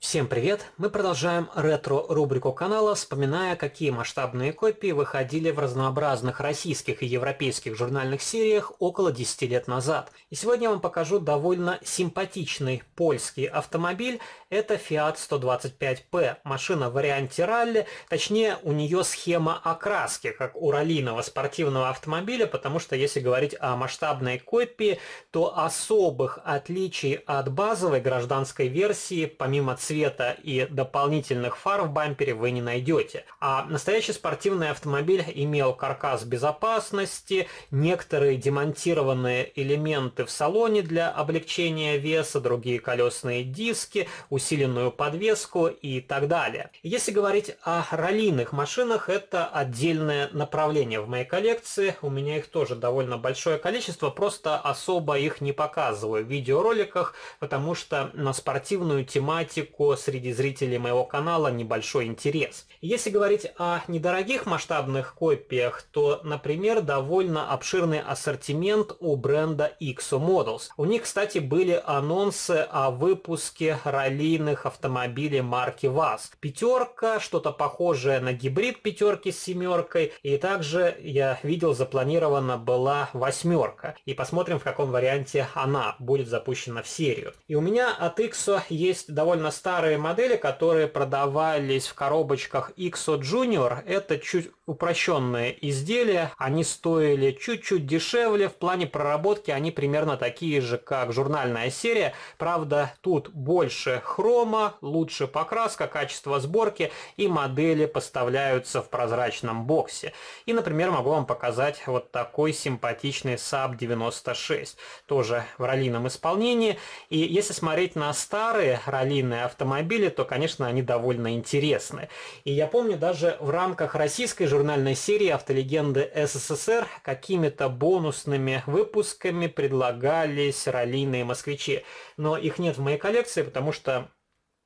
Всем привет! Мы продолжаем ретро-рубрику канала, вспоминая, какие масштабные копии выходили в разнообразных российских и европейских журнальных сериях около 10 лет назад. И сегодня я вам покажу довольно симпатичный польский автомобиль. Это Fiat 125P. Машина в варианте ралли, точнее у нее схема окраски, как у раллийного спортивного автомобиля, потому что если говорить о масштабной копии, то особых отличий от базовой гражданской версии, помимо цвета и дополнительных фар в бампере, вы не найдете. А настоящий спортивный автомобиль имел каркас безопасности, некоторые демонтированные элементы в салоне для облегчения веса, другие колесные диски, усиленную подвеску и так далее. Если говорить о раллийных машинах, это отдельное направление в моей коллекции. У меня их тоже довольно большое количество, просто особо их не показываю в видеороликах, потому что на спортивную тематику среди зрителей моего канала небольшой интерес. Если говорить о недорогих масштабных копиях, то, например, довольно обширный ассортимент у бренда XO Models. У них, кстати, были анонсы о выпуске раллийных автомобилей марки ВАЗ. Пятерка, что-то похожее на гибрид пятерки с семеркой, и также я видел, запланирована была восьмерка. И посмотрим, в каком варианте она будет запущена в серию. И у меня от XO есть довольно старые модели, которые продавались в коробочках XO Junior. Это чуть упрощенные изделия. Они стоили чуть-чуть дешевле. В плане проработки они примерно такие же, как журнальная серия. Правда, тут больше хрома, лучше покраска, качество сборки, и модели поставляются в прозрачном боксе. И, например, могу вам показать вот такой симпатичный Saab 96. Тоже в раллийном исполнении. И если смотреть на старые раллийные автомобили, то, конечно, они довольно интересны. И я помню, даже в рамках российской журнальной серии «Автолегенды СССР» какими-то бонусными выпусками предлагались раллийные москвичи. Но их нет в моей коллекции, потому что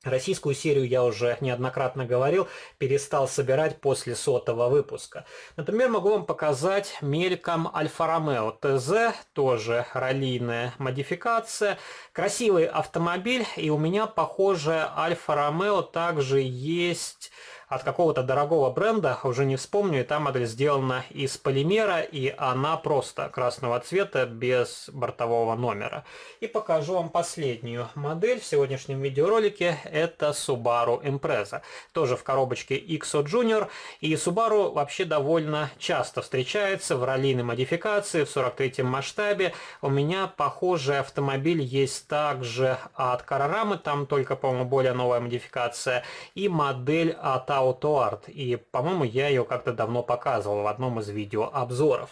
российскую серию, я уже неоднократно говорил, перестал собирать после 100-го выпуска. Например, могу вам показать мельком Альфа-Ромео ТЗ, тоже раллийная модификация. Красивый автомобиль, и у меня похожая Альфа-Ромео также есть от какого-то дорогого бренда, уже не вспомню, и та модель сделана из полимера, и она просто красного цвета, без бортового номера. И покажу вам последнюю модель в сегодняшнем видеоролике, это Subaru Impreza. Тоже в коробочке XO Junior, и Subaru вообще довольно часто встречается в раллийной модификации, в 43-м масштабе. У меня похожий автомобиль есть также от Carrarama, там только, по-моему, более новая модификация, и модель от AutoArt, и, по-моему, я ее как-то давно показывал в одном из видеообзоров.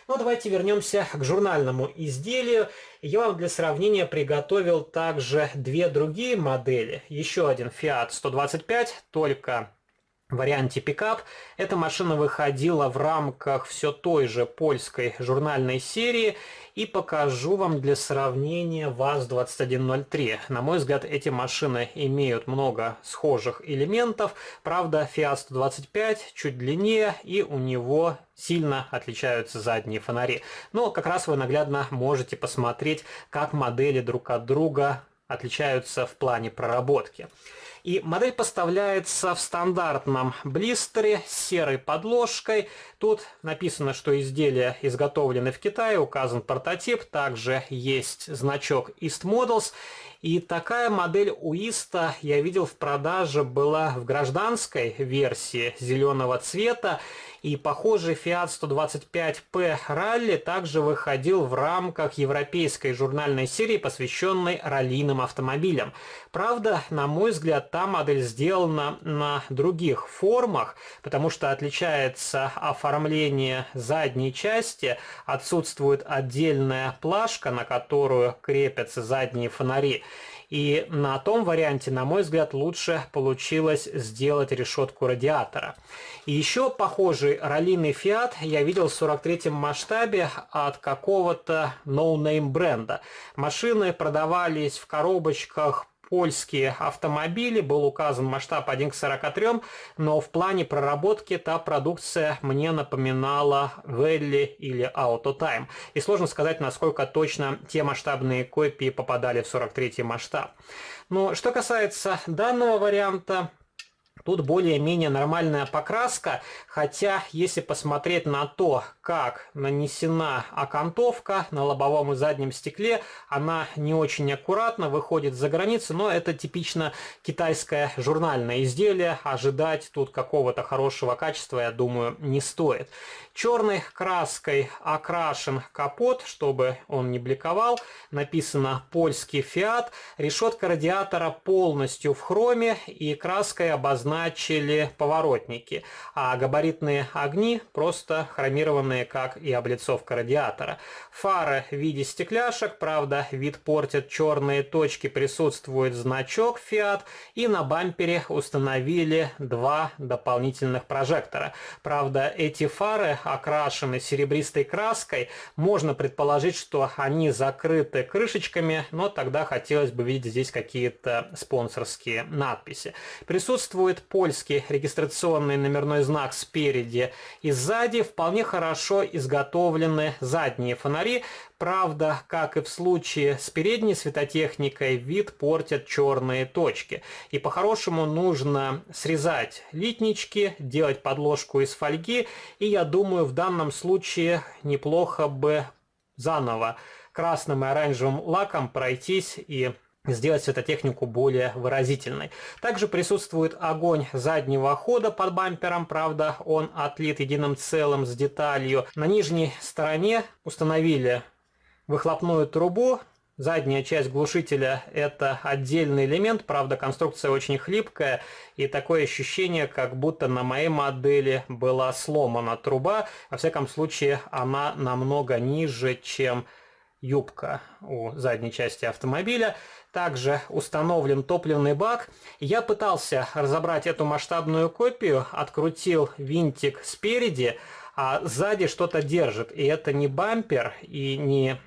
Ну, давайте вернемся к журнальному изделию. Я вам для сравнения приготовил также две другие модели. Еще один Fiat 125, только в варианте пикап. Эта машина выходила в рамках все той же польской журнальной серии, и покажу вам для сравнения ВАЗ-2103. На мой взгляд, эти машины имеют много схожих элементов. Правда, Fiat 125 чуть длиннее, и у него сильно отличаются задние фонари. Но как раз вы наглядно можете посмотреть, как модели друг от друга отличаются в плане проработки. И модель поставляется в стандартном блистере с серой подложкой. Тут написано, что изделия изготовлены в Китае, указан прототип, также есть значок East Models. И такая модель у Иста я видел в продаже была в гражданской версии зеленого цвета. И похожий Fiat 125P Rally также выходил в рамках европейской журнальной серии, посвященной раллийным автомобилям. Правда, на мой взгляд, та модель сделана на других формах, потому что отличается оформление задней части, отсутствует отдельная плашка, на которую крепятся задние фонари. И на том варианте, на мой взгляд, лучше получилось сделать решетку радиатора. И еще похожий раллийный Fiat я видел в 43-м масштабе от какого-то no-name бренда. Машины продавались в коробочках польские автомобили, был указан масштаб 1 к 43, но в плане проработки та продукция мне напоминала Вэлли или Autotime. И сложно сказать, насколько точно те масштабные копии попадали в 43 масштаб. Но что касается данного варианта, тут более-менее нормальная покраска, хотя если посмотреть на то, как нанесена окантовка на лобовом и заднем стекле, она не очень аккуратно выходит за границу, но это типично китайское журнальное изделие, ожидать тут какого-то хорошего качества, я думаю, не стоит. Черной краской окрашен капот, чтобы он не бликовал, написано «Польский Фиат», решетка радиатора полностью в хроме и краской обозначили поворотники, а габаритные огни просто хромированные, как и облицовка радиатора. Фары в виде стекляшек, правда, вид портят черные точки, присутствует значок Fiat, и на бампере установили два дополнительных прожектора. Правда, эти фары окрашены серебристой краской, можно предположить, что они закрыты крышечками, но тогда хотелось бы видеть здесь какие-то спонсорские надписи. Присутствует польский регистрационный номерной знак спереди и сзади, вполне хорошо изготовлены задние фонари. Правда, как и в случае с передней светотехникой, вид портят черные точки. И по-хорошему нужно срезать литнички, делать подложку из фольги. И я думаю, в данном случае неплохо бы заново красным и оранжевым лаком пройтись и сделать светотехнику более выразительной. Также присутствует огонь заднего хода под бампером, правда, он отлит единым целым с деталью. На нижней стороне установили выхлопную трубу. Задняя часть глушителя – это отдельный элемент, правда, конструкция очень хлипкая, и такое ощущение, как будто на моей модели была сломана труба. Во всяком случае, она намного ниже, чем юбка у задней части автомобиля. Также установлен топливный бак. Я пытался разобрать эту масштабную копию, открутил винтик спереди, а сзади что-то держит. И это не бампер и не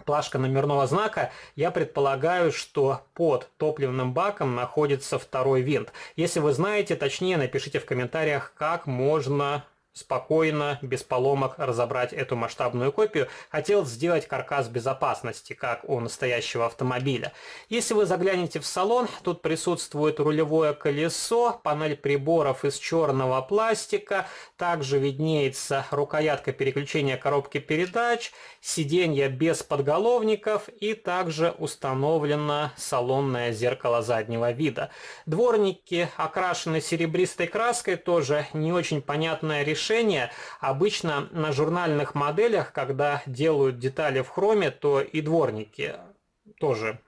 плашка номерного знака. Я предполагаю, что под топливным баком находится второй винт. Если вы знаете, точнее, напишите в комментариях, как можно спокойно, без поломок разобрать эту масштабную копию. Хотел сделать каркас безопасности, как у настоящего автомобиля. Если вы заглянете в салон, тут присутствует рулевое колесо, панель приборов из черного пластика, также виднеется рукоятка переключения коробки передач, сиденья без подголовников и также установлено салонное зеркало заднего вида. Дворники окрашены серебристой краской, тоже не очень понятное решение. Обычно на журнальных моделях, когда делают детали в хроме, то и дворники тоже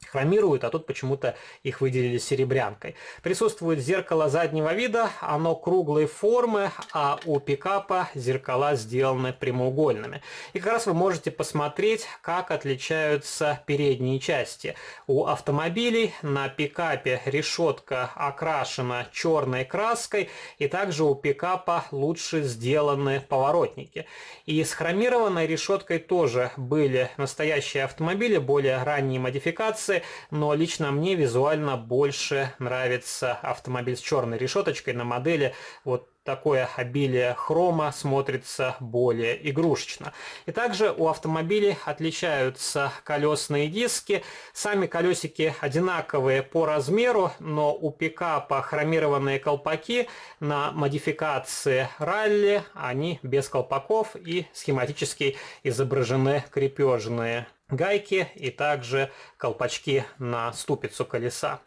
хромируют, а тут почему-то их выделили серебрянкой. Присутствует зеркало заднего вида, оно круглой формы, а у пикапа зеркала сделаны прямоугольными. И как раз вы можете посмотреть, как отличаются передние части. У автомобилей на пикапе решетка окрашена черной краской, и также у пикапа лучше сделаны поворотники. И с хромированной решеткой тоже были настоящие автомобили, более ранние модификации, но лично мне визуально больше нравится автомобиль с черной решеточкой на модели. Вот такое обилие хрома смотрится более игрушечно. И также у автомобилей отличаются колесные диски. Сами колесики одинаковые по размеру, но у пикапа хромированные колпаки, на модификации ралли они без колпаков и схематически изображены крепежные гайки и также колпачки на ступицу колеса.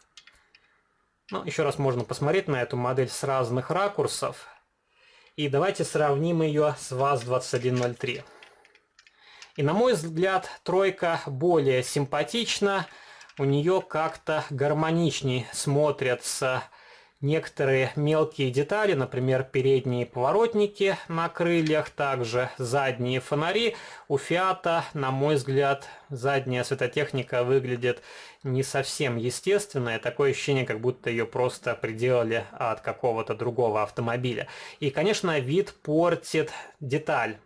Ну, еще раз можно посмотреть на эту модель с разных ракурсов. И давайте сравним ее с ВАЗ-2103. И на мой взгляд, тройка более симпатична. У нее как-то гармоничней смотрятся некоторые мелкие детали, например, передние поворотники на крыльях, также задние фонари. У Фиата, на мой взгляд, задняя светотехника выглядит не совсем естественная. Такое ощущение, как будто ее просто приделали от какого-то другого автомобиля. И, конечно, вид портит деталь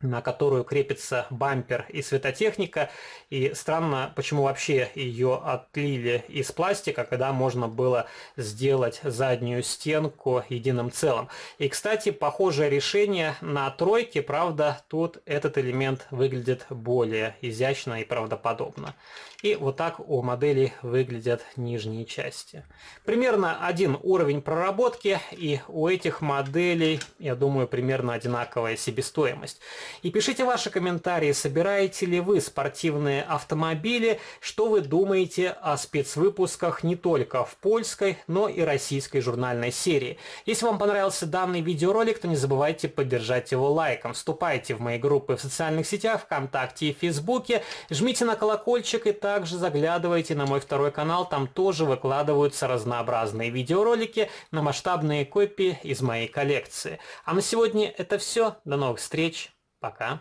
на которую крепится бампер и светотехника. И странно, почему вообще ее отлили из пластика, когда можно было сделать заднюю стенку единым целым. И, кстати, похожее решение на тройке, правда, тут этот элемент выглядит более изящно и правдоподобно. И вот так у моделей выглядят нижние части. Примерно один уровень проработки, и у этих моделей, я думаю, примерно одинаковая себестоимость. И пишите ваши комментарии, собираете ли вы спортивные автомобили, что вы думаете о спецвыпусках не только в польской, но и российской журнальной серии. Если вам понравился данный видеоролик, то не забывайте поддержать его лайком. Вступайте в мои группы в социальных сетях, ВКонтакте и Фейсбуке, жмите на колокольчик и также заглядывайте на мой второй канал, там тоже выкладываются разнообразные видеоролики на масштабные копии из моей коллекции. А на сегодня это все. До новых встреч. Пока.